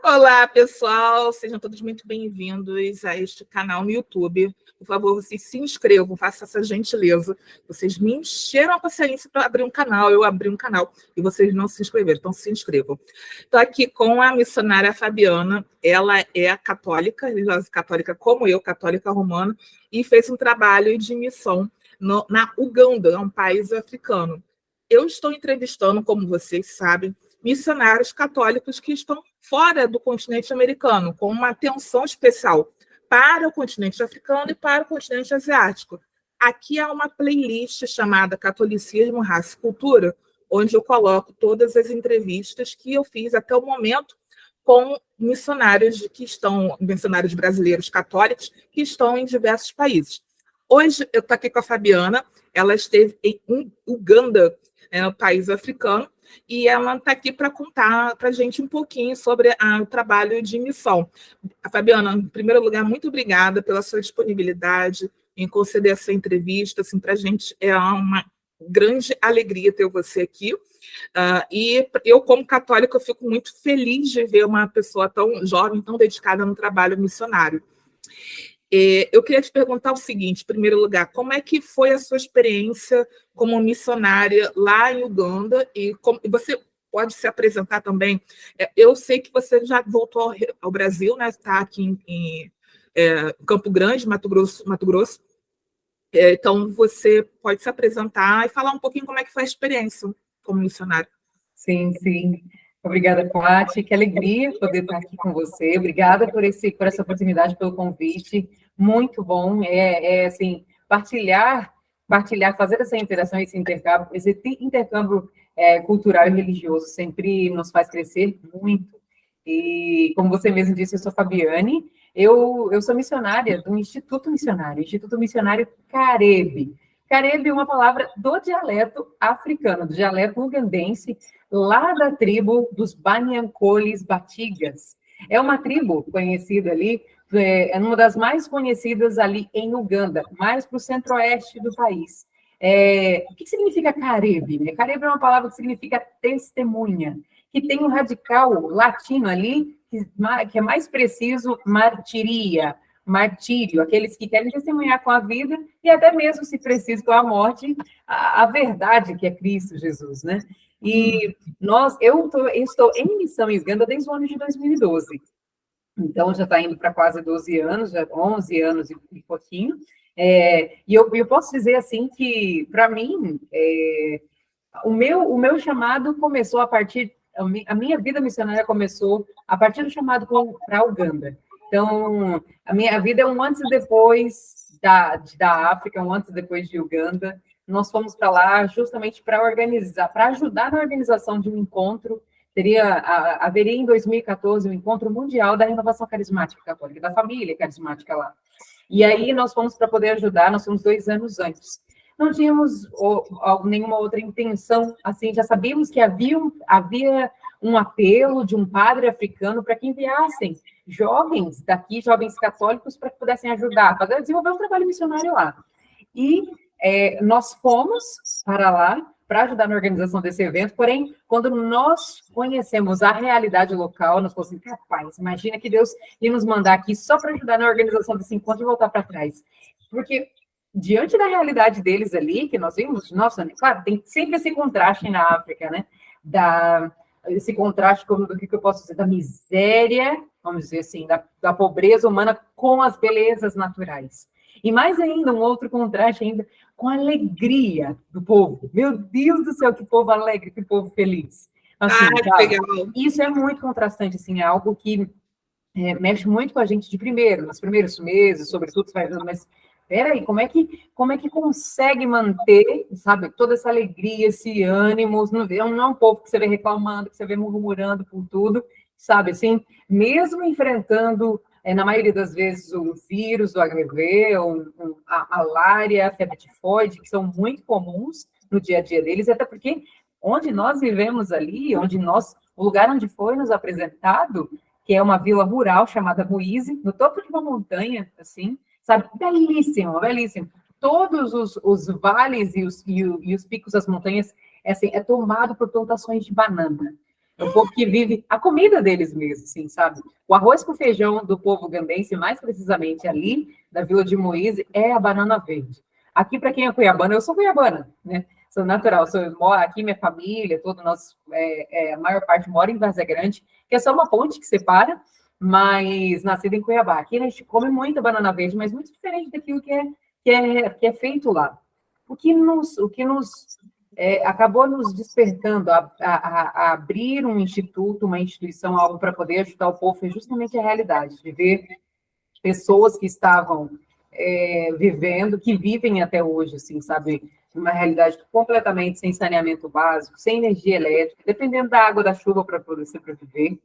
Olá, pessoal, sejam todos muito bem-vindos a este canal no YouTube. Por favor, vocês se inscrevam, façam essa gentileza. Vocês me encheram a paciência para abrir um canal, eu abri um canal e vocês não se inscreveram, então se inscrevam. Estou aqui com a missionária Fabiana, ela é católica, religiosa católica como eu, católica romana, e fez um trabalho de missão na Uganda, um país africano. Eu estou entrevistando, como vocês sabem, missionários católicos que estão fora do continente americano, com uma atenção especial para o continente africano e para o continente asiático. Aqui há uma playlist chamada Catolicismo, Raça e Cultura, onde eu coloco todas as entrevistas que eu fiz até o momento com missionários missionários brasileiros católicos que estão em diversos países. Hoje eu estou aqui com a Fabiana, ela esteve em Uganda, no país africano, e ela está aqui para contar para a gente um pouquinho sobre o trabalho de missão. Fabiana, em primeiro lugar, muito obrigada pela sua disponibilidade em conceder essa entrevista. Assim, para a gente é uma grande alegria ter você aqui. E eu, como católica, eu fico muito feliz de ver uma pessoa tão jovem, tão dedicada no trabalho missionário. Eu queria te perguntar o seguinte, em primeiro lugar, como é que foi a sua experiência como missionária lá em Uganda? E você pode se apresentar também. Eu sei que você já voltou ao Brasil, né? Está aqui em Campo Grande, Mato Grosso. Então, você pode se apresentar e falar um pouquinho como é que foi a experiência como missionária. Sim, sim. Obrigada, Paty. Que alegria poder estar aqui com você. Obrigada por essa oportunidade, pelo convite. Muito bom. Assim, partilhar, fazer essa interação, esse intercâmbio cultural e religioso sempre nos faz crescer muito. E, como você mesmo disse, eu sou Fabiane. Eu sou missionária do Instituto Missionário Carebe. Carebe é uma palavra do dialeto africano, do dialeto ugandense, lá da tribo dos Banyancolis Batigas. É uma tribo conhecida ali, é uma das mais conhecidas ali em Uganda, mais para o centro-oeste do país. O que significa Carebe? Né? Carebe é uma palavra que significa testemunha, que tem um radical latino ali, que é mais preciso, martírio, aqueles que querem testemunhar com a vida e até mesmo, se preciso, com a morte, a verdade que é Cristo Jesus, né? E eu estou em missão em Uganda desde o ano de 2012. Então, já está indo para quase 12 anos, já 11 anos e pouquinho. E eu posso dizer, assim, que, para mim, o meu chamado começou a minha vida missionária começou a partir do chamado para Uganda. Então, a minha vida é um antes e depois da África, um antes e depois de Uganda. Nós fomos para lá justamente para ajudar na organização de um encontro. Haveria em 2014 um encontro mundial da renovação carismática católica, da família carismática lá. E aí nós fomos para poder ajudar, nós fomos 2 anos antes. Não tínhamos nenhuma outra intenção, assim, já sabíamos que havia um apelo de um padre africano para que enviassem jovens daqui, jovens católicos, para que pudessem ajudar, para desenvolver um trabalho missionário lá. E nós fomos para lá para ajudar na organização desse evento, porém, quando nós conhecemos a realidade local, nós falamos assim, capaz, imagina que Deus ia nos mandar aqui só para ajudar na organização desse encontro e voltar para trás. Porque, diante da realidade deles ali, que nós vimos, nossa, claro, tem sempre esse contraste na África, né? Esse contraste, do que eu posso dizer, da miséria, vamos dizer assim, da pobreza humana com as belezas naturais. E mais ainda, um outro contraste ainda, com a alegria do povo. Meu Deus do céu, que povo alegre, que povo feliz. Assim, que legal. Isso é muito contrastante, assim, é algo que mexe muito com a gente nos primeiros meses, sobretudo, você vai vendo, mas peraí, como é que consegue manter, sabe, toda essa alegria, esse ânimo? Não é um povo que você vê reclamando, que você vê murmurando por tudo, sabe, assim, mesmo enfrentando, na maioria das vezes, o vírus do HIV, a malária, a febre tifoide, que são muito comuns no dia a dia deles, até porque onde nós vivemos ali, o lugar onde foi nos apresentado, que é uma vila rural chamada Moise, no topo de uma montanha, assim, sabe, belíssimo, belíssimo. Todos os vales e os picos das montanhas, assim, é tomado por plantações de banana. É um povo que vive a comida deles mesmo, assim, sabe? O arroz com feijão do povo ugandense, mais precisamente ali, da Vila de Moise, é a banana verde. Aqui, para quem é cuiabano, eu sou cuiabana, né? Sou natural, moro aqui, minha família, todo nosso, a maior parte mora em Várzea Grande, que é só uma ponte que separa, mas nascida em Cuiabá. Aqui a gente come muita banana verde, mas muito diferente daquilo que é feito lá. O que nos acabou nos despertando a abrir um instituto, uma instituição, algo para poder ajudar o povo, foi justamente a realidade, de ver pessoas que estavam vivendo, que vivem até hoje, assim, sabe, uma realidade completamente sem saneamento básico, sem energia elétrica, dependendo da água da chuva para poder sobreviver,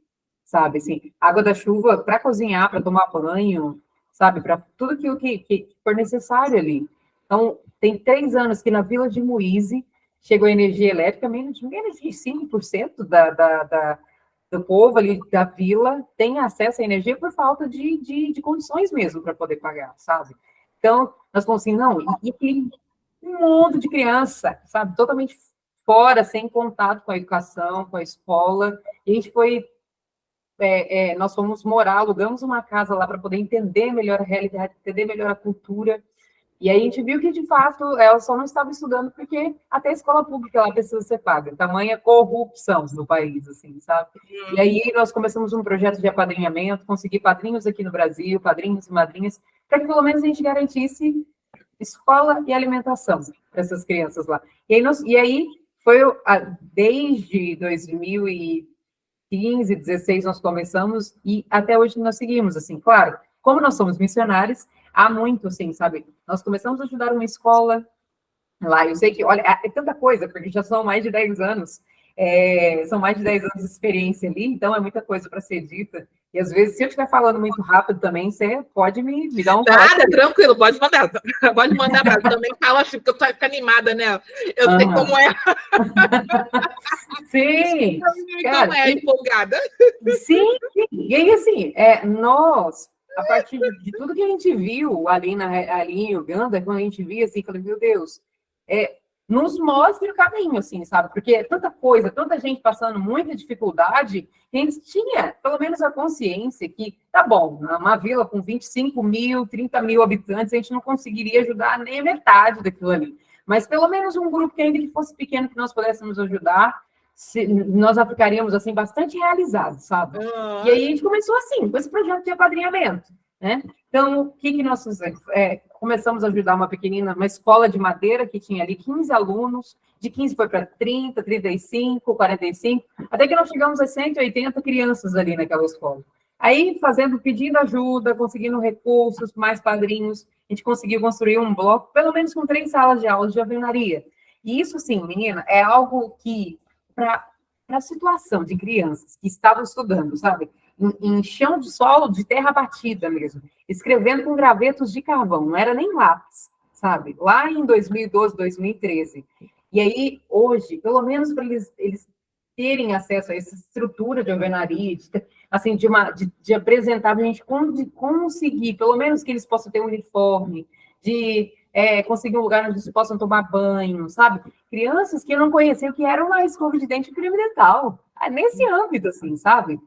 sabe, assim, água da chuva para cozinhar, para tomar banho, sabe, para tudo aquilo que for necessário ali. Então, tem 3 anos que na Vila de Moise chegou a energia elétrica, menos de 5% do povo ali da vila tem acesso à energia por falta de condições mesmo para poder pagar, sabe? Então, nós falamos assim, não, e tem um mundo de criança, sabe? Totalmente fora, sem contato com a educação, com a escola. E a gente foi, nós fomos morar, alugamos uma casa lá para poder entender melhor a realidade, entender melhor a cultura. E aí a gente viu que, de fato, ela só não estava estudando porque até a escola pública lá precisa ser paga. Tamanha corrupção no país, assim, sabe? E aí nós começamos um projeto de apadrinhamento, conseguir padrinhos aqui no Brasil, padrinhos e madrinhas, para que pelo menos a gente garantisse escola e alimentação para essas crianças lá. E aí foi desde 2015, 16 nós começamos e até hoje nós seguimos, assim, claro, como nós somos missionários, há muito, assim, sabe? Nós começamos a ajudar uma escola lá, eu sei que, olha, é tanta coisa, porque já são mais de 10 anos, são mais de 10 anos de experiência ali, então é muita coisa para ser dita, e às vezes, se eu estiver falando muito rápido também, você pode me dar um Nada, tranquilo, pode mandar pra também fala assim, porque eu tô animada, né? Eu sei como é. Sim, como é empolgada. Sim, e aí, assim, nós, a partir de tudo que a gente viu ali em Uganda, quando a gente via assim, falei, meu Deus, nos mostre o caminho, assim, sabe? Porque é tanta coisa, tanta gente passando muita dificuldade, que a gente tinha, pelo menos, a consciência que, tá bom, uma vila com 25 mil, 30 mil habitantes, a gente não conseguiria ajudar nem a metade daquilo ali. Mas pelo menos um grupo que ainda que fosse pequeno, que nós pudéssemos ajudar, nós ficaríamos, assim, bastante realizados, sabe? E aí a gente começou assim, com esse projeto de apadrinhamento, né? Então, o que nós fizemos? Começamos a ajudar uma escola de madeira que tinha ali 15 alunos, de 15 foi para 30, 35, 45, até que nós chegamos a 180 crianças ali naquela escola. Aí, pedindo ajuda, conseguindo recursos, mais padrinhos, a gente conseguiu construir um bloco, pelo menos com 3 salas de aula de alvenaria. E isso, sim, menina, é algo que, para a situação de crianças que estavam estudando, sabe? Em chão de solo, de terra batida mesmo, escrevendo com gravetos de carvão, não era nem lápis, sabe? Lá em 2012, 2013. E aí, hoje, pelo menos para eles terem acesso a essa estrutura de alvenaria, assim, de apresentar, a gente conseguir, pelo menos que eles possam ter um uniforme, de conseguir um lugar onde eles possam tomar banho, sabe? Crianças que não conheciam que era uma escova de dente crime dental, nesse âmbito, assim, sabe?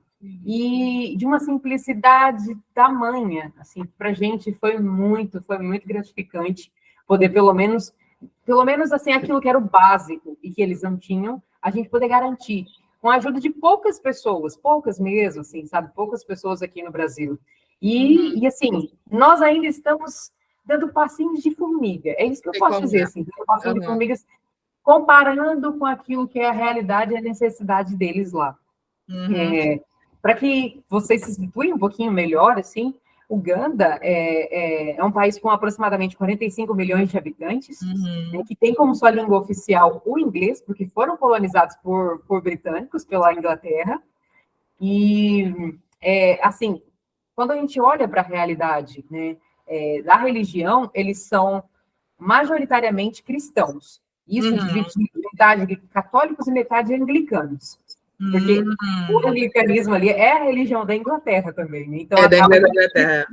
E de uma simplicidade tamanha, assim, para a gente foi muito gratificante poder, pelo menos, assim, aquilo que era o básico e que eles não tinham, a gente poder garantir, com a ajuda de poucas pessoas, poucas mesmo, assim, sabe? Poucas pessoas aqui no Brasil. E assim, nós ainda estamos dando passinhos de formiga, é isso que eu posso dizer, assim, passinhos de formigas, comparando com aquilo que é a realidade e a necessidade deles lá. Para que vocês se situem um pouquinho melhor, assim, Uganda é um país com aproximadamente 45 milhões de habitantes, né, que tem como sua língua oficial o inglês, porque foram colonizados por britânicos, pela Inglaterra. E, assim, quando a gente olha para a realidade, né, da religião, eles são majoritariamente cristãos. Isso dividido metade católicos e metade anglicanos. Porque o anglicanismo ali é a religião da Inglaterra também, né? Então, da Inglaterra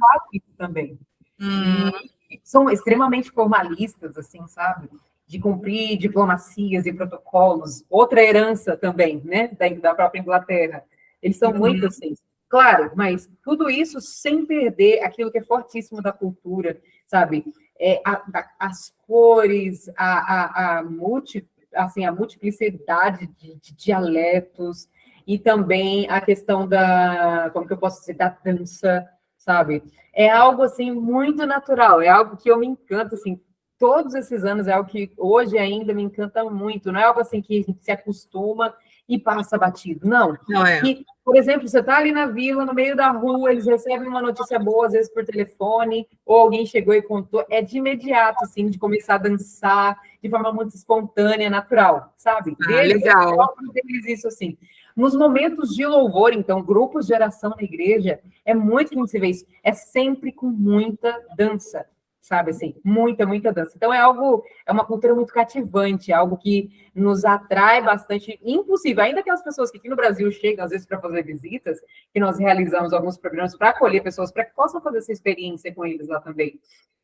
também. E são extremamente formalistas, assim, sabe? de cumprir diplomacias e protocolos, outra herança também, né, da própria Inglaterra. Eles são muito assim. Claro, mas tudo isso sem perder aquilo que é fortíssimo da cultura, sabe? As cores, a multiplicidade de dialetos, e também a questão como que eu posso dizer, da dança, sabe? É algo, assim, muito natural, é algo que eu me encanto, assim, todos esses anos, é algo que hoje ainda me encanta muito, não é algo, assim, que a gente se acostuma e passa batido, não. Não é. Que, por exemplo, você está ali na vila, no meio da rua, eles recebem uma notícia boa, às vezes por telefone, ou alguém chegou e contou, é de imediato, assim, de começar a dançar de forma muito espontânea, natural, sabe? Legal. Deles isso, assim. Nos momentos de louvor, então, grupos de oração na igreja, é muito que a gente se vê isso, é sempre com muita dança, sabe, assim, muita, muita dança. Então, é uma cultura muito cativante, é algo que nos atrai bastante, impossível. Ainda aquelas pessoas que aqui no Brasil chegam, às vezes, para fazer visitas, que nós realizamos alguns programas para acolher pessoas, para que possam fazer essa experiência com eles lá também.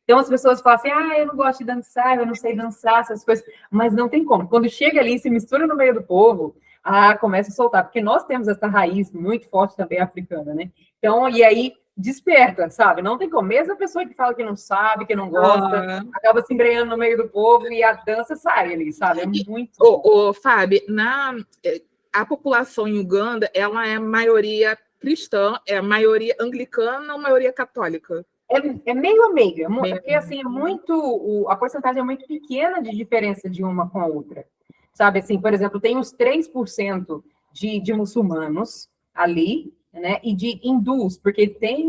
Então, as pessoas falam assim, eu não gosto de dançar, eu não sei dançar, essas coisas, mas não tem como. Quando chega ali, se mistura no meio do povo, começa a soltar, porque nós temos essa raiz muito forte também africana, né? Então, e aí, desperta, sabe? Não tem como. Mesmo a pessoa que fala que não sabe, que não gosta, acaba se embrenhando no meio do povo e a dança sai ali, sabe? É muito... Fábio, a população em Uganda, ela é maioria cristã, é maioria anglicana ou maioria católica? É meio a meio, porque assim, a porcentagem é muito pequena de diferença de uma com a outra. Sabe, assim, por exemplo, tem uns 3% de muçulmanos ali, né, e de hindus, porque tem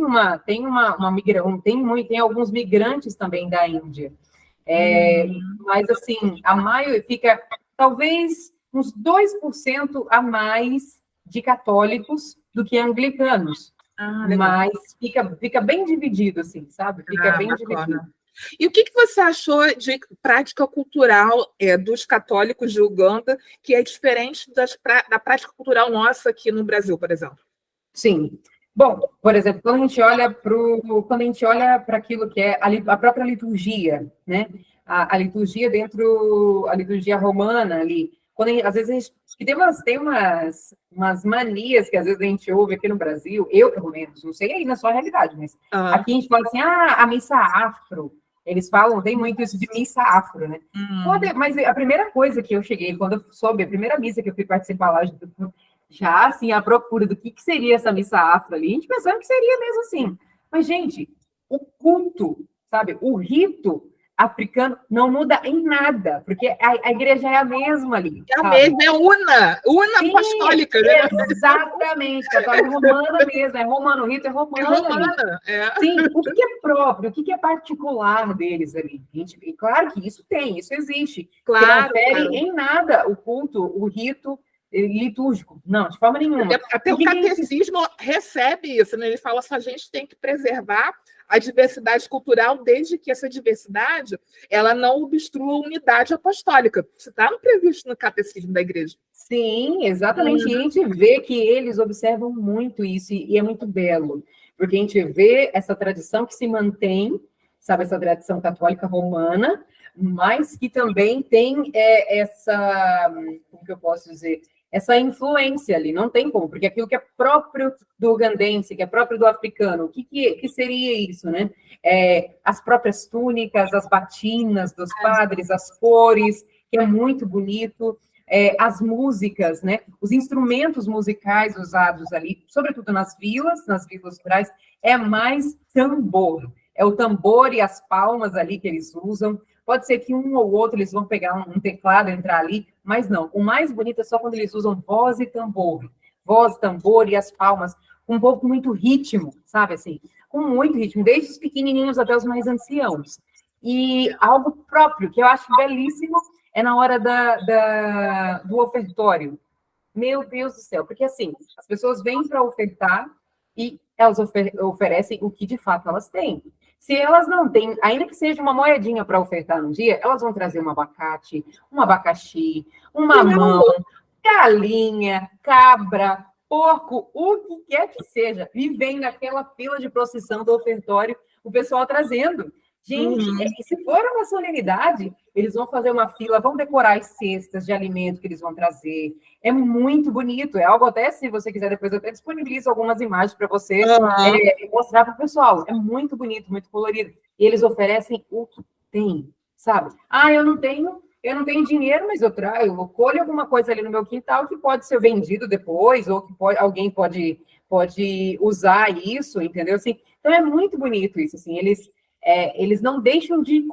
alguns migrantes também da Índia. Mas, assim, a maioria fica, talvez, uns 2% a mais de católicos do que anglicanos. Mas fica bem dividido, assim, sabe? Fica bem dividido. E o que você achou de prática cultural dos católicos de Uganda, que é diferente da prática cultural nossa aqui no Brasil, por exemplo? Sim. Bom, por exemplo, quando a gente olha para aquilo que é a própria liturgia, né? A liturgia a liturgia romana ali, às vezes a gente tem umas manias que às vezes a gente ouve aqui no Brasil, eu pelo menos, não sei aí na sua realidade, mas aqui a gente fala assim, a missa afro. Eles falam, tem muito isso de missa afro, né? Mas a primeira coisa que eu cheguei, quando eu soube, a primeira missa que eu fui participar lá, já assim, à procura do que seria essa missa afro ali, a gente pensando que seria mesmo assim. Mas, gente, o culto, sabe, o rito africano não muda em nada, porque a igreja é a mesma ali. É a mesma, é una apostólica, né? Exatamente, católica romana mesmo, é romano, o rito é romano. Sim, o que é próprio, o que é particular deles ali? E claro que isso existe. Claro, que não fere em nada o culto, o rito litúrgico. Não, de forma nenhuma. Até o catecismo recebe isso, né? Ele fala assim, a gente tem que preservar a diversidade cultural, desde que essa diversidade ela não obstrua a unidade apostólica. Isso está previsto no catecismo da igreja. Sim, exatamente. E a gente vê que eles observam muito isso, e é muito belo, porque a gente vê essa tradição que se mantém, sabe, essa tradição católica romana, mas que também tem como que eu posso dizer, essa influência ali, não tem como, porque aquilo que é próprio do ugandense, que é próprio do africano, o que seria isso, né? As próprias túnicas, as batinas dos padres, as cores, que é muito bonito, as músicas, né? Os instrumentos musicais usados ali, sobretudo nas vilas rurais, é mais tambor. É o tambor e as palmas ali que eles usam. Pode ser que um ou outro eles vão pegar um teclado, entrar ali, mas não. O mais bonito é só quando eles usam voz e tambor. Voz, tambor e as palmas. Um povo com muito ritmo, sabe assim? Com muito ritmo, desde os pequenininhos até os mais anciãos. E algo próprio, que eu acho belíssimo, é na hora do ofertório. Meu Deus do céu, porque assim, as pessoas vêm para ofertar e elas oferecem o que de fato elas têm. Se elas não têm, ainda que seja uma moedinha para ofertar no dia, elas vão trazer um abacate, um abacaxi, um mamão, galinha, cabra, porco, o que quer que seja. E vem naquela fila de procissão do ofertório, o pessoal trazendo. Gente, e se for uma solenidade, eles vão fazer uma fila, vão decorar as cestas de alimento que eles vão trazer. É muito bonito, é algo até, se você quiser, depois eu até disponibilizo algumas imagens para você mostrar para o pessoal. É muito bonito, muito colorido. E eles oferecem o que tem, sabe? Eu não tenho dinheiro, mas eu colho alguma coisa ali no meu quintal que pode ser vendido depois, ou que alguém pode usar isso, entendeu? Assim, então é muito bonito isso, assim, eles não deixam de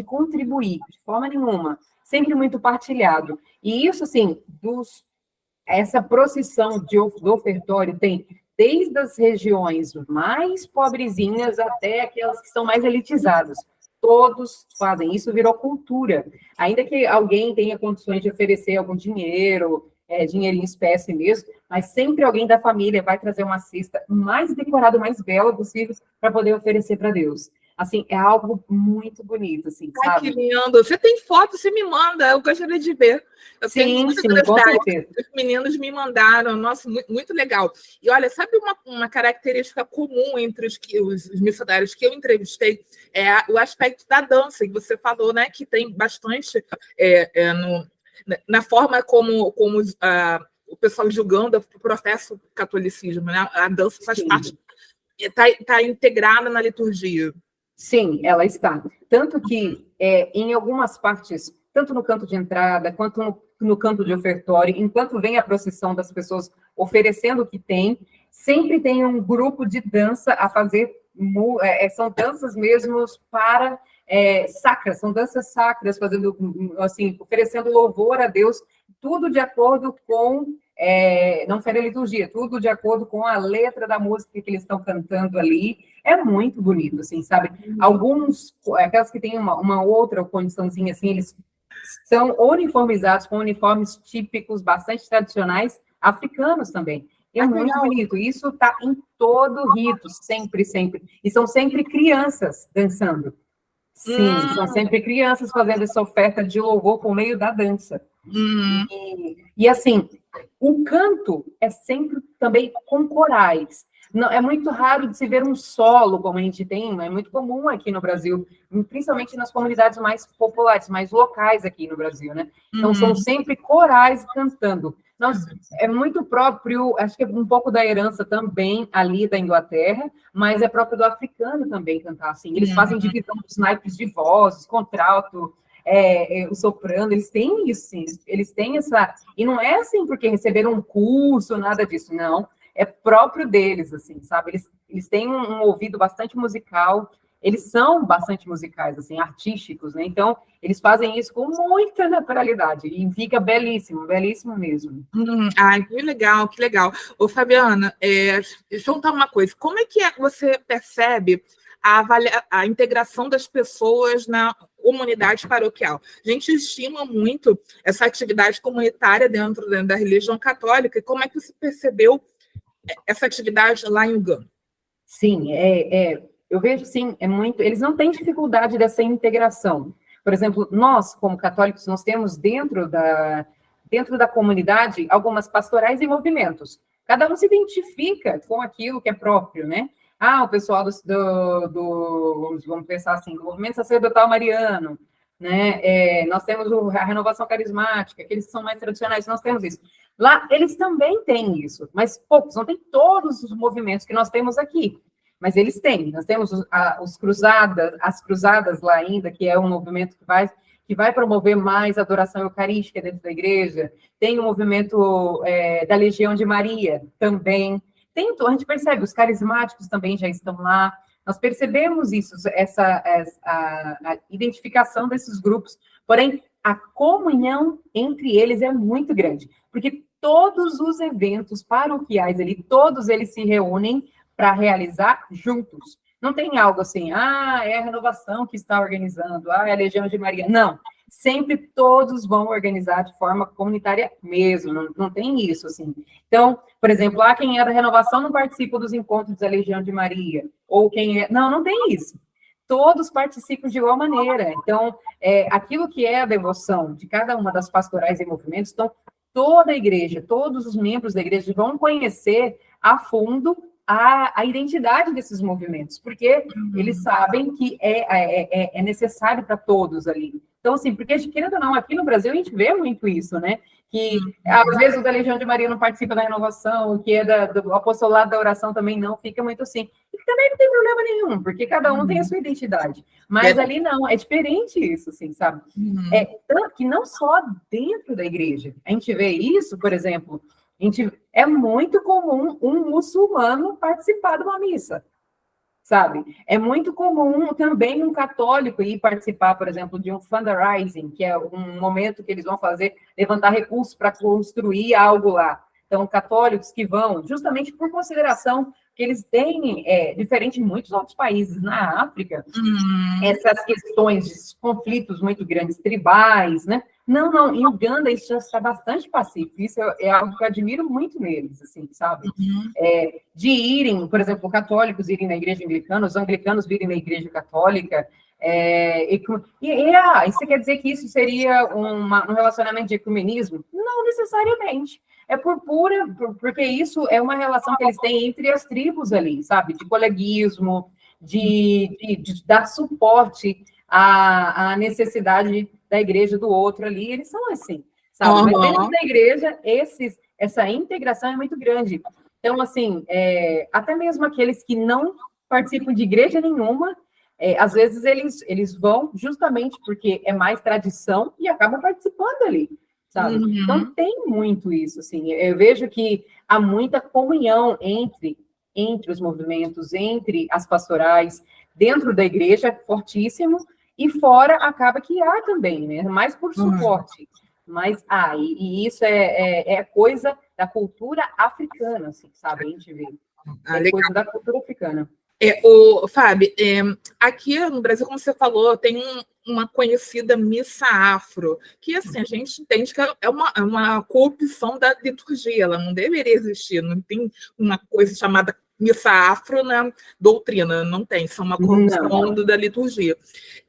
contribuir, de forma nenhuma, sempre muito partilhado. E isso, assim, essa procissão do ofertório tem desde as regiões mais pobrezinhas até aquelas que são mais elitizadas. Todos fazem, isso virou cultura. Ainda que alguém tenha condições de oferecer algum dinheiro, dinheiro em espécie mesmo, mas sempre alguém da família vai trazer uma cesta mais decorada, mais bela possível, para poder oferecer para Deus. Assim, é algo muito bonito, assim, Ai, sabe? que lindo. Você tem foto, você me manda, eu gostaria de ver. Eu tenho muita com curiosidade. certeza. Os meninos me mandaram, nossa, muito, muito legal. E olha, sabe uma característica comum entre os missionários que eu entrevistei? É o aspecto da dança, que você falou, né? Que tem bastante na forma como o pessoal julgando o processo do catolicismo, né? A dança faz parte, está integrada na liturgia. Sim, ela está. Tanto que, em algumas partes, tanto no canto de entrada, quanto no canto de ofertório, enquanto vem a procissão das pessoas oferecendo o que tem, sempre tem um grupo de dança a fazer, são danças mesmo para sacras, são danças sacras, fazendo, assim, oferecendo louvor a Deus, tudo de acordo com, não foi a liturgia, tudo de acordo com a letra da música que eles estão cantando ali. É muito bonito, assim, sabe? Alguns, aquelas que têm uma outra condiçãozinha, assim, eles são uniformizados com uniformes típicos, bastante tradicionais, africanos também. É muito bonito. Isso está em todo rito, sempre, sempre. E são sempre crianças dançando. Sim, são sempre crianças fazendo essa oferta de louvor por meio da dança. E assim, o canto é sempre também com corais. Não, é muito raro de se ver um solo, como a gente tem, é muito comum aqui no Brasil, principalmente nas comunidades mais populares, mais locais aqui no Brasil, né? Então, são sempre corais cantando. É muito próprio, acho que é um pouco da herança também ali da Inglaterra, mas é próprio do africano também cantar assim. Eles fazem divisão dos naipes de vozes, contralto, o soprano, eles têm isso, sim, eles têm essa... E não é assim porque receberam um curso, nada disso, não. É próprio deles, assim, sabe? Eles têm um ouvido bastante musical, eles são bastante musicais, assim, artísticos, né? Então, eles fazem isso com muita naturalidade e fica belíssimo, belíssimo mesmo. Ai, que legal, que legal. Ô, Fabiana, deixa eu contar uma coisa. Como é que você percebe a integração das pessoas na comunidade paroquial? A gente estima muito essa atividade comunitária dentro da religião católica. E como é que você percebeu essa atividade lá em Uganda? Sim, eu vejo, sim, eles não têm dificuldade dessa integração. Por exemplo, nós, como católicos, nós temos dentro da comunidade algumas pastorais e movimentos. Cada um se identifica com aquilo que é próprio, né? O pessoal vamos pensar assim, do movimento sacerdotal mariano, né? Nós temos a renovação carismática, aqueles que são mais tradicionais, nós temos isso. Lá, eles também têm isso, mas poucos, não tem todos os movimentos que nós temos aqui, mas eles têm. Nós temos as cruzadas lá ainda, que é um movimento que vai promover mais adoração eucarística dentro da igreja. Tem o movimento da Legião de Maria também. A gente percebe, os carismáticos também já estão lá. Nós percebemos isso, a identificação desses grupos, porém, a comunhão entre eles é muito grande, porque todos os eventos paroquiais ali, todos eles se reúnem para realizar juntos. Não tem algo assim, é a renovação que está organizando, é a Legião de Maria. Não, sempre todos vão organizar de forma comunitária mesmo, não tem isso, assim. Então, por exemplo, quem é da renovação não participa dos encontros da Legião de Maria, ou quem é... Não tem isso. Todos participam de igual maneira. Então, aquilo que é a devoção de cada uma das pastorais e movimentos, então, toda a igreja, todos os membros da igreja vão conhecer a fundo a identidade desses movimentos, porque eles sabem que é necessário para todos ali. Então, assim, porque, querendo ou não, aqui no Brasil a gente vê muito isso, né? Que, às vezes, o da Legião de Maria não participa da renovação, o que é do apostolado da oração também não, fica muito assim. E também não tem problema nenhum, porque cada um tem a sua identidade. Mas ali não, é diferente isso, assim, sabe? Tanto que não só dentro da igreja. A gente vê isso, por exemplo, é muito comum um muçulmano participar de uma missa, sabe? É muito comum também um católico ir participar, por exemplo, de um fundraising, que é um momento que eles vão levantar recursos para construir algo lá. Então, católicos que vão, justamente por consideração que eles têm, diferente de muitos outros países na África, essas questões de conflitos muito grandes, tribais, né? Não, em Uganda isso já está bastante pacífico, isso é algo que eu admiro muito neles, assim, sabe? De irem, por exemplo, católicos irem na igreja anglicana, os anglicanos virem na igreja católica, isso quer dizer que isso seria um relacionamento de ecumenismo? Não necessariamente. É porque isso é uma relação que eles têm entre as tribos ali, sabe? De coleguismo, de dar suporte à necessidade da igreja do outro ali, eles são assim, sabe? Mas dentro da igreja, essa integração é muito grande. Então, assim, até mesmo aqueles que não participam de igreja nenhuma, às vezes eles vão justamente porque é mais tradição e acabam participando ali, sabe? Então, tem muito isso, assim. Eu vejo que há muita comunhão entre os movimentos, entre as pastorais, dentro da igreja, fortíssimo, e fora acaba que há também, né? Mais por suporte. Mas e isso é coisa da cultura africana, assim, sabe? A gente vê. É coisa da cultura africana. Fábio, aqui no Brasil, como você falou, tem uma conhecida missa afro, que assim, a gente entende que é uma corrupção da liturgia, ela não deveria existir, não tem uma coisa chamada missa afro na doutrina, não tem, isso é uma corrupção da liturgia,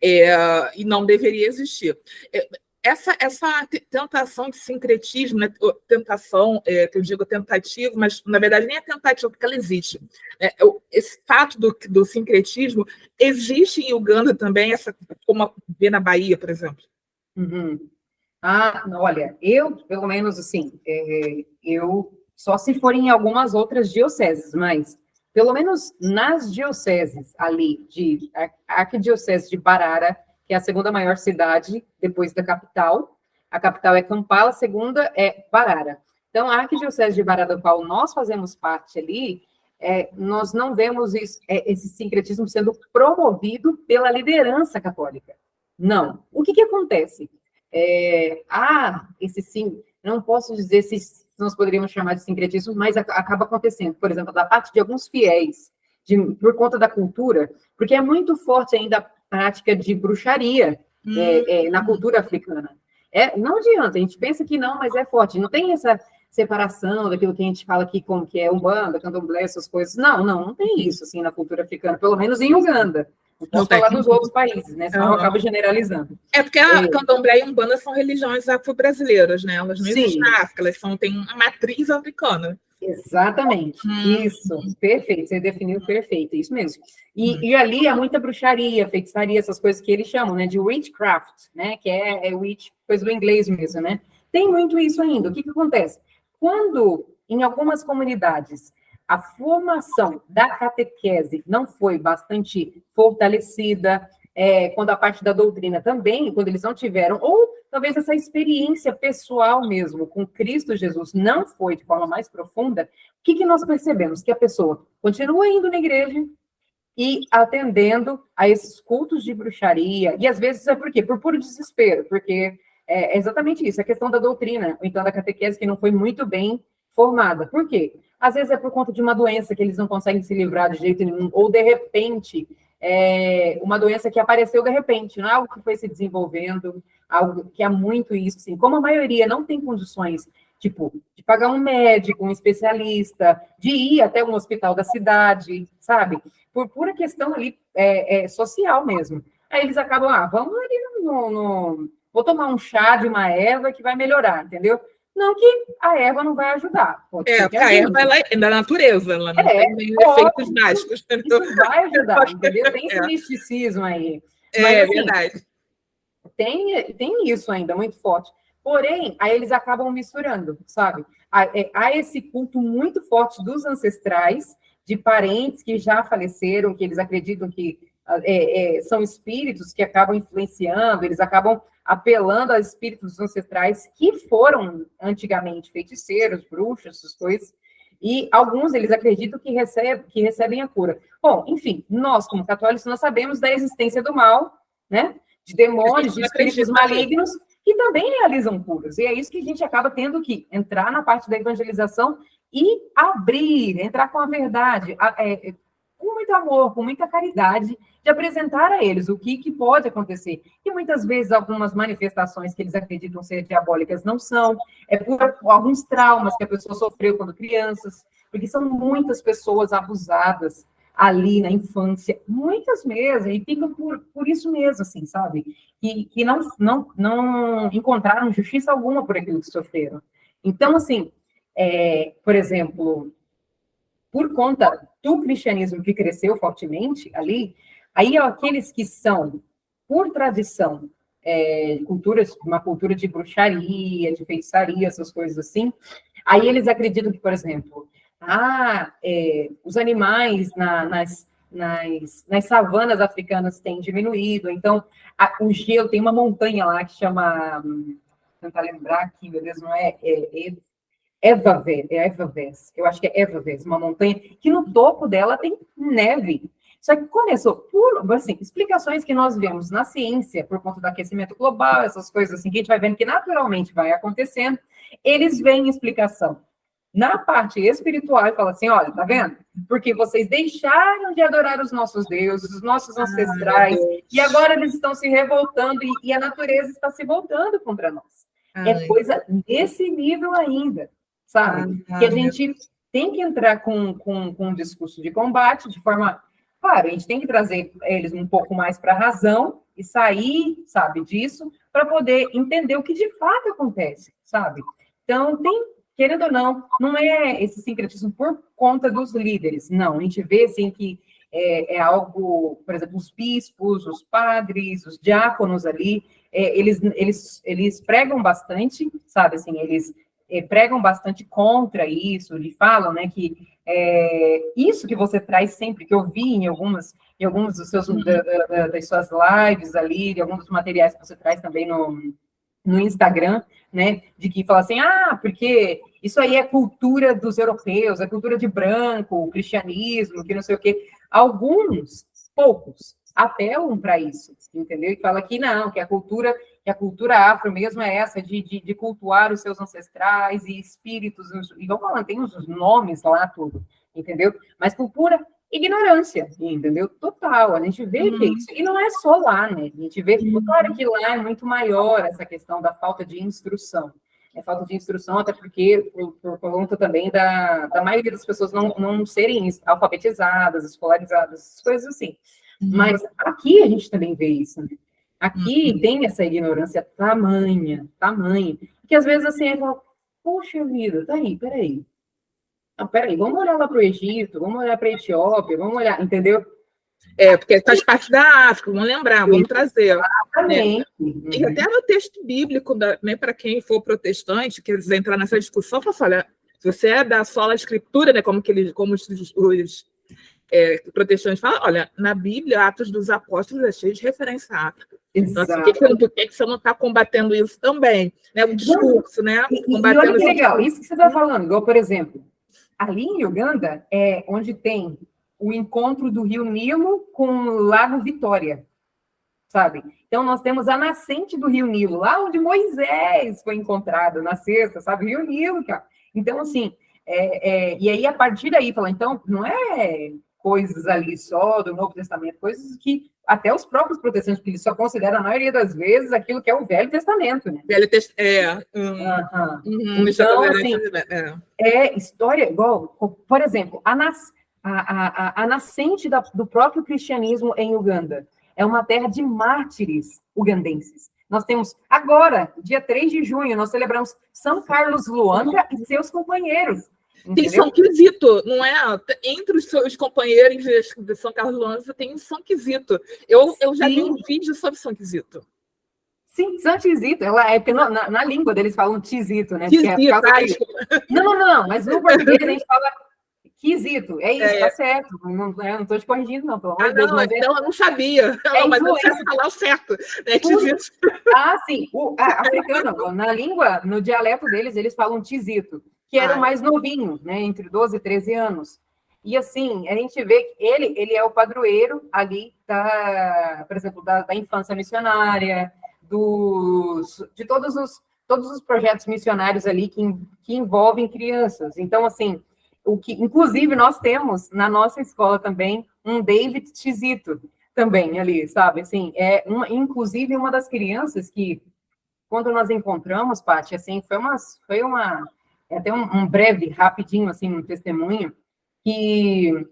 e não deveria existir. Essa tentação de sincretismo, né? Tentação, que eu digo tentativa, mas na verdade nem é tentativa, porque ela existe. Esse fato do sincretismo existe em Uganda também, como vê na Bahia, por exemplo. Olha, eu, pelo menos assim, eu só se for em algumas outras dioceses, mas pelo menos nas dioceses ali, a arquidiocese de Barara, que é a segunda maior cidade depois da capital. A capital é Kampala, a segunda é Barara. Então, a arquidiocese de Barara, do qual nós fazemos parte ali, nós não vemos esse sincretismo sendo promovido pela liderança católica. Não. O que acontece? Não posso dizer se nós poderíamos chamar de sincretismo, mas acaba acontecendo, por exemplo, da parte de alguns fiéis, por conta da cultura, porque é muito forte ainda a prática de bruxaria na cultura africana. Não adianta, a gente pensa que não, mas é forte. Não tem essa separação daquilo que a gente fala aqui, como que é Umbanda, Candomblé, essas coisas. Não tem isso assim na cultura africana, pelo menos em Uganda. Não posso falar dos outros países, né? Senão eu acabo generalizando. Porque a Candomblé e Umbanda são religiões afro-brasileiras, né? Elas não existem na África, elas têm uma matriz africana. Exatamente, isso, perfeito, você definiu perfeito, isso mesmo. E ali há muita bruxaria, feitiçaria, essas coisas que eles chamam, né, de witchcraft, né, que é witch, coisa do inglês mesmo, né. Tem muito isso ainda. O que acontece? Quando, em algumas comunidades, a formação da catequese não foi bastante fortalecida, quando a parte da doutrina também, quando eles não tiveram, ou talvez essa experiência pessoal mesmo com Cristo Jesus não foi de forma mais profunda, o que nós percebemos? Que a pessoa continua indo na igreja e atendendo a esses cultos de bruxaria, e às vezes é por quê? Por puro desespero, porque é exatamente isso, a questão da doutrina, ou então da catequese que não foi muito bem formada. Por quê? Às vezes é por conta de uma doença que eles não conseguem se livrar de jeito nenhum, ou de repente uma doença que apareceu de repente, não é algo que foi se desenvolvendo, algo que há muito isso, assim, como a maioria não tem condições, tipo, de pagar um médico, um especialista, de ir até um hospital da cidade, sabe? Por pura questão ali social mesmo. Aí eles acabam, vamos ali vou tomar um chá de uma erva que vai melhorar, entendeu? Não que a erva não vai ajudar. Pode ser que a ajude. erva ela é da natureza, ela não tem nenhum efeitos mágicos. Isso vai ajudar, entendeu? Tem esse misticismo aí. Mas, assim, verdade. Tem isso ainda muito forte. Porém, aí eles acabam misturando, sabe? Há esse culto muito forte dos ancestrais, de parentes que já faleceram, que eles acreditam que são espíritos que acabam influenciando, eles acabam apelando aos espíritos ancestrais que foram antigamente feiticeiros, bruxos, essas coisas, e alguns eles acreditam que recebem a cura. Bom, enfim, nós, como católicos, nós sabemos da existência do mal, né? De demônios, de espíritos malignos, que também realizam curas. E é isso que a gente acaba tendo que entrar na parte da evangelização e entrar com a verdade, com muito amor, com muita caridade, de apresentar a eles o que pode acontecer. E muitas vezes algumas manifestações que eles acreditam ser diabólicas não são, por alguns traumas que a pessoa sofreu quando crianças, porque são muitas pessoas abusadas ali na infância, muitas mesmo, e ficam por isso mesmo, assim, sabe? Que não encontraram justiça alguma por aquilo que sofreram. Então, assim, por exemplo, por conta do cristianismo que cresceu fortemente ali, aí aqueles que são, por tradição, uma cultura de bruxaria, de feitiçaria, essas coisas assim, aí eles acreditam que, por exemplo, os animais nas savanas africanas têm diminuído, então o gelo, tem uma montanha lá que chama, vou tentar lembrar aqui, meu Deus, não Evavés, eu acho que é Evavés, uma montanha que no topo dela tem neve. Só que começou por, assim, explicações que nós vemos na ciência, por conta do aquecimento global, essas coisas assim, que a gente vai vendo que naturalmente vai acontecendo, eles veem explicação na parte espiritual e falam assim, olha, tá vendo? Porque vocês deixaram de adorar os nossos deuses, os nossos ancestrais, e agora eles estão se revoltando e a natureza está se voltando contra nós. É coisa desse nível ainda, sabe? Que a gente tem que entrar com um discurso de combate, de forma... Claro, a gente tem que trazer eles um pouco mais para a razão e sair, sabe, disso, para poder entender o que de fato acontece, sabe? Então, querendo ou não, não é esse sincretismo por conta dos líderes, não. A gente vê, assim, que é algo, por exemplo, os bispos, os padres, os diáconos ali, eles pregam bastante, sabe, assim, eles pregam bastante contra isso, e falam, né, que isso que você traz sempre, que eu vi em alguns dos seus, das suas lives ali, de alguns dos materiais que você traz também no Instagram, né, de que fala assim, porque isso aí é cultura dos europeus, é cultura de branco, o cristianismo, que não sei o quê. Alguns, poucos, apelam para isso, entendeu? E fala que não, que a cultura afro mesmo é essa, de cultuar os seus ancestrais e espíritos, e vão falando, tem os nomes lá, tudo, entendeu? Mas por pura ignorância, entendeu? Total, a gente vê que é isso. E não é só lá, né? A gente vê, claro que lá é muito maior essa questão da falta de instrução. É falta de instrução, até porque, por conta também da maioria das pessoas não serem alfabetizadas, escolarizadas, coisas assim. Mas aqui a gente também vê isso, né? Aqui tem essa ignorância tamanha, que às vezes assim, poxa vida, tá aí, peraí. Não, peraí, vamos olhar lá para o Egito, vamos olhar para a Etiópia, vamos olhar, entendeu? Porque faz parte da África, vamos lembrar, vamos trazer. Exatamente. Né? E até no texto bíblico, né, para quem for protestante, que quiser entrar nessa discussão, fala assim, olha, se você é da sola escritura, né, como os protestantes falam, olha, na Bíblia, Atos dos Apóstolos é cheio de referência à África. Então, assim, por que você não está combatendo isso também? Né? O discurso, né? E olha que legal, isso que você está falando, igual, por exemplo, ali em Uganda é onde tem o encontro do Rio Nilo com o Lago Vitória, sabe? Então, nós temos a nascente do Rio Nilo, lá onde Moisés foi encontrado, na sexta, sabe? Rio Nilo, cara. Então, assim, e aí, a partir daí, fala, então, não é coisas ali só do Novo Testamento, coisas que até os próprios protestantes, porque eles só consideram, a maioria das vezes, aquilo que é o Velho Testamento, né? Velho Testamento, então, assim, história igual, por exemplo, a nascente do próprio cristianismo em Uganda é uma terra de mártires ugandenses. Nós temos agora, dia 3 de junho, nós celebramos São Carlos Luanga e seus companheiros. Tem Entendeu? São Quisito, não é? Entre os seus companheiros de São Carlos Luanza tem São Quisito. Eu já vi um vídeo sobre São Quisito. Sim, São Quisito, ela é porque na língua deles falam Tizito, né? Quisito, Não, mas no português a gente fala Quisito, é isso, tá certo. Não estou te corrigindo, não, pelo amor de Deus. Mas então eu não sabia. Mas eu quero falar o certo. Né? Sim, o africano, na língua, no dialeto deles, eles falam Tizito, que era o mais novinho, né? Entre 12 e 13 anos. E assim, a gente vê que ele é o padroeiro ali, por exemplo, da infância missionária, de todos os projetos missionários ali que envolvem crianças. Então, assim, inclusive, nós temos na nossa escola também um David Tizito também ali, sabe? Assim, inclusive, uma das crianças que, quando nós encontramos, Paty, assim, foi até um breve, rapidinho, assim, um testemunho, que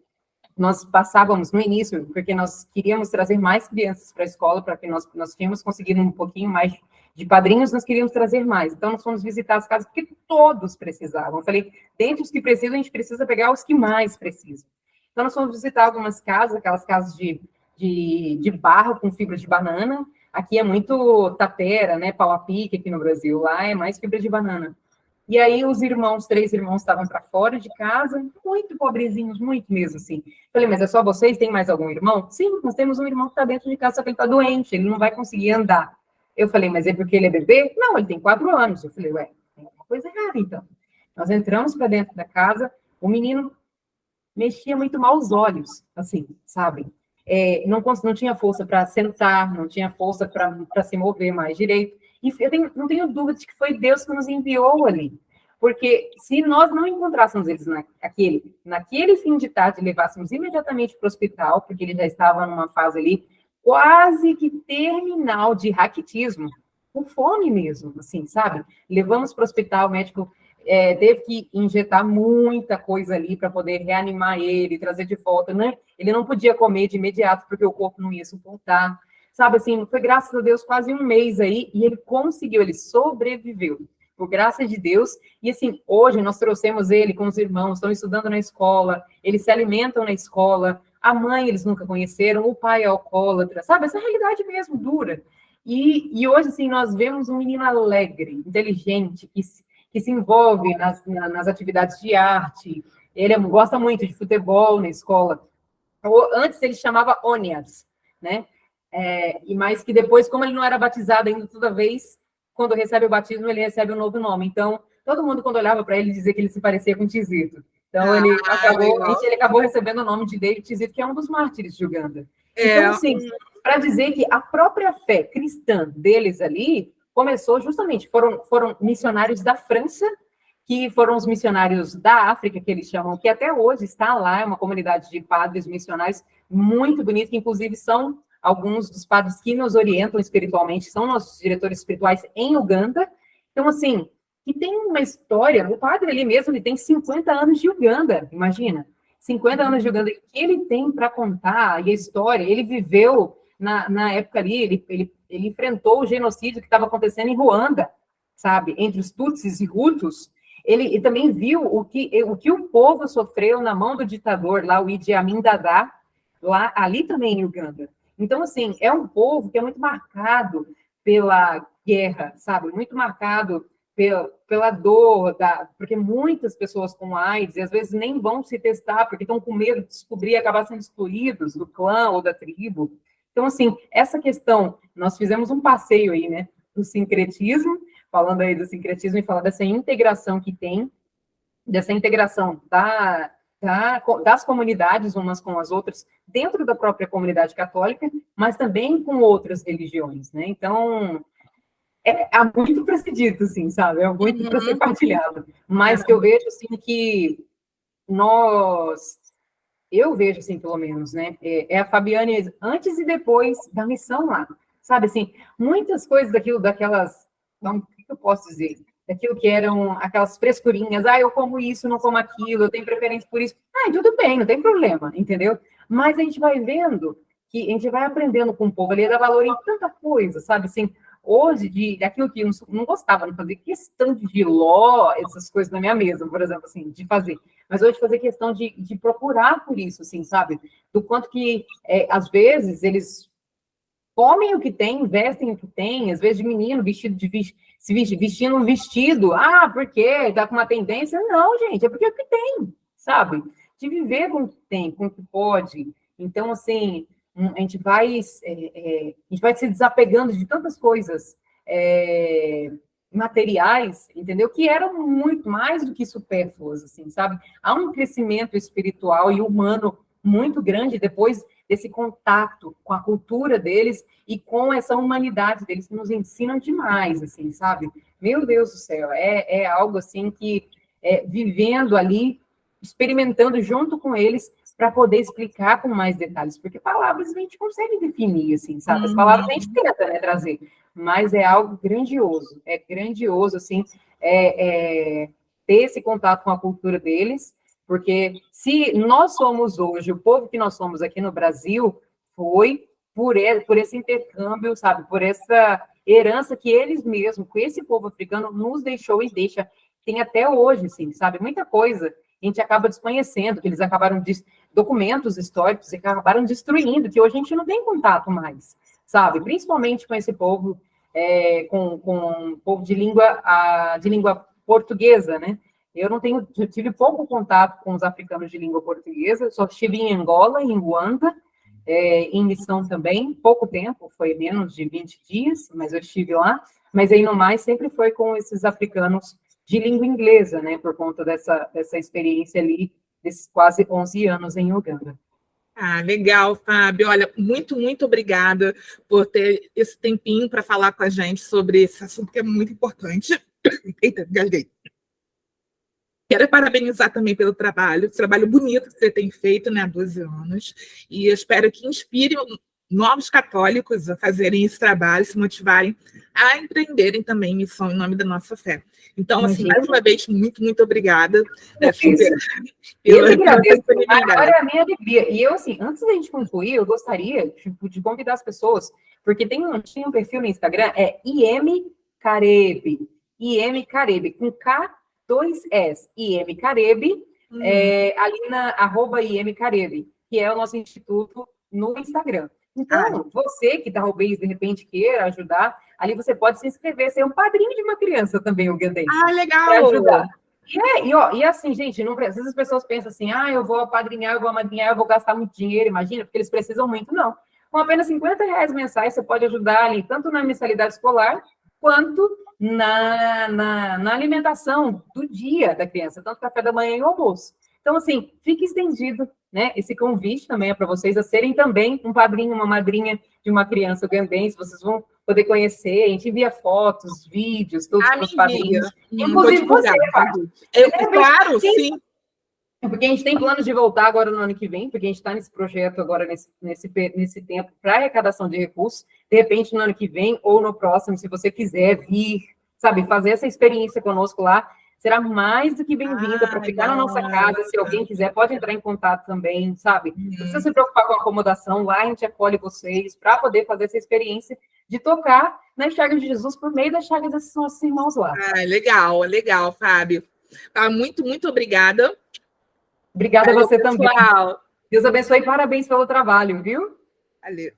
nós passávamos no início, porque nós queríamos trazer mais crianças para a escola, para que nós tínhamos conseguido um pouquinho mais de padrinhos, nós queríamos trazer mais. Então, nós fomos visitar as casas, porque todos precisavam. Eu falei, dentre os que precisam, a gente precisa pegar os que mais precisam. Então, nós fomos visitar algumas casas, aquelas casas de barro com fibra de banana. Aqui é muito tapera, né, pau a pique aqui no Brasil. Lá é mais fibra de banana. E aí os 3 irmãos estavam para fora de casa, muito pobrezinhos, muito mesmo, assim. Falei, mas é só vocês? Tem mais algum irmão? Sim, nós temos um irmão que está dentro de casa, só que ele está doente, ele não vai conseguir andar. Eu falei, mas é porque ele é bebê? Não, ele tem 4 anos. Eu falei, ué, tem alguma coisa errada, então. Nós entramos para dentro da casa, o menino mexia muito mal os olhos, assim, sabe? Não tinha força para sentar, não tinha força para se mover mais direito. E não tenho dúvida de que foi Deus que nos enviou ali. Porque se nós não encontrássemos eles naquele fim de tarde, levássemos imediatamente para o hospital, porque ele já estava numa fase ali quase que terminal de raquitismo, com fome mesmo, assim, sabe? Levamos para o hospital, o médico teve que injetar muita coisa ali para poder reanimar ele, trazer de volta, né? Ele não podia comer de imediato, porque o corpo não ia suportar. Sabe, assim, foi graças a Deus quase um mês aí, e ele conseguiu, ele sobreviveu, por graça de Deus. E assim, hoje nós trouxemos ele com os irmãos, estão estudando na escola, eles se alimentam na escola, a mãe eles nunca conheceram, o pai é alcoólatra, sabe, essa realidade mesmo, dura. E hoje, assim, nós vemos um menino alegre, inteligente, que se envolve nas atividades de arte, ele gosta muito de futebol na escola. Antes ele chamava Onias, né? Mas que depois, como ele não era batizado ainda toda vez, quando recebe o batismo, ele recebe um novo nome. Então, todo mundo, quando olhava para ele, dizia que ele se parecia com Tizito. Então, ele acabou recebendo o nome de David Tizito, que é um dos mártires de Uganda. Então, assim, para dizer que a própria fé cristã deles ali começou justamente, foram missionários da França, que foram os missionários da África, que eles chamam, que até hoje está lá, é uma comunidade de padres missionários muito bonita, que inclusive são alguns dos padres que nos orientam espiritualmente, são nossos diretores espirituais em Uganda. Então, assim, que tem uma história, o padre ali mesmo, ele tem 50 anos de Uganda, imagina, 50 anos de Uganda, que ele tem para contar, e a história, ele viveu na época ali, ele enfrentou o genocídio que estava acontecendo em Ruanda, sabe, entre os Tutsis e Hutus. Ele também viu o que o povo sofreu na mão do ditador, lá o Idi Amin Dada, ali também em Uganda. Então, assim, é um povo que é muito marcado pela guerra, sabe? Muito marcado pela dor, porque muitas pessoas com AIDS, e às vezes nem vão se testar, porque estão com medo de descobrir e acabar sendo excluídos do clã ou da tribo. Então, assim, essa questão, nós fizemos um passeio aí, né, do sincretismo, falando aí do sincretismo e falando dessa integração que tem, dessa integração das comunidades umas com as outras, dentro da própria comunidade católica, mas também com outras religiões, né? Então, há muito para ser dito, assim, sabe? Há muito para ser partilhado. Mas que eu vejo, assim, que eu vejo, assim, pelo menos, né? A Fabiane antes e depois da missão lá, sabe? Assim, muitas coisas daquelas, o que eu posso dizer? Daquilo que eram aquelas frescurinhas, eu como isso, não como aquilo, eu tenho preferência por isso. Tudo bem, não tem problema, entendeu? Mas a gente vai vendo, que a gente vai aprendendo com o povo ali, a dar valor em tanta coisa, sabe? Assim, hoje, daquilo que eu não gostava, não fazia questão de giló, essas coisas na minha mesa, por exemplo, assim, de fazer. Mas hoje fazer questão de procurar por isso, assim, sabe? Do quanto que, às vezes, eles comem o que tem, vestem o que tem, às vezes de menino, vestindo um vestido, porque tá com uma tendência. Não, gente, é porque é o que tem, sabe? De viver com o que tem, com o que pode. Então, assim, a gente vai se desapegando de tantas coisas materiais, entendeu? Que eram muito mais do que supérfluas, assim, sabe? Há um crescimento espiritual e humano muito grande depois desse contato com a cultura deles e com essa humanidade deles, que nos ensinam demais, assim, sabe? Meu Deus do céu, é algo, assim, que vivendo ali, experimentando junto com eles, para poder explicar com mais detalhes, porque palavras a gente consegue definir, assim, sabe? As palavras a gente tenta, né, trazer, mas é algo grandioso, assim, ter esse contato com a cultura deles, porque se nós somos hoje, o povo que nós somos aqui no Brasil, foi por esse intercâmbio, sabe? Por essa herança que eles mesmos, com esse povo africano, nos deixou e tem até hoje, assim, sabe? Muita coisa a gente acaba desconhecendo, que eles acabaram documentos históricos, que acabaram destruindo, que hoje a gente não tem contato mais, sabe? Principalmente com esse povo, com o povo de língua portuguesa, né? Eu tive pouco contato com os africanos de língua portuguesa, só estive em Angola, em Luanda, em missão também, pouco tempo, foi menos de 20 dias, mas eu estive lá, mas aí no mais sempre foi com esses africanos de língua inglesa, né, por conta dessa experiência ali, desses quase 11 anos em Uganda. Legal, Fábio. Olha, muito, muito obrigada por ter esse tempinho para falar com a gente sobre esse assunto que é muito importante. Eita, gasguei. Quero parabenizar também pelo trabalho bonito que você tem feito, né, há 12 anos, e eu espero que inspire novos católicos a fazerem esse trabalho, se motivarem a empreenderem também missão em nome da nossa fé. Então, assim, mais uma vez, muito, muito obrigada. Eu que agradeço, agora é a minha alegria. E eu, assim, antes da gente concluir, eu gostaria de convidar as pessoas, porque tem um perfil no Instagram, IM Carebe, com K2S, IM Carebe, ali na @IM que é o nosso instituto no Instagram. Então, você que talvez, de repente, queira ajudar, ali você pode se inscrever, ser um padrinho de uma criança também, ugandense. Legal! Para ajudar. E assim, gente, não precisa, as pessoas pensam assim, eu vou apadrinhar, eu vou amadrinhar, eu vou gastar muito dinheiro, imagina, porque eles precisam muito, não. Com apenas R$50 mensais, você pode ajudar ali, tanto na mensalidade escolar, quanto na alimentação do dia da criança, tanto café da manhã e o almoço. Então, assim, fica estendido, né, esse convite também é para vocês a serem também um padrinho, uma madrinha de uma criança ugandense, vocês vão poder conhecer, a gente envia fotos, vídeos, todos os padrinhos. Inclusive você, claro, sim. Porque a gente tem planos de voltar agora no ano que vem, porque a gente está nesse projeto agora, nesse tempo, para arrecadação de recursos, de repente no ano que vem ou no próximo, se você quiser vir, sabe, fazer essa experiência conosco lá, será mais do que bem-vinda para ficar na nossa casa. Se alguém quiser, pode entrar em contato também, sabe? Não precisa se preocupar com a acomodação, lá a gente acolhe vocês para poder fazer essa experiência de tocar nas chagas de Jesus por meio das chagas desses nossos irmãos lá. Legal, Fábio. Muito, muito obrigada. Obrigada a você também. Deus abençoe e parabéns pelo trabalho, viu? Valeu.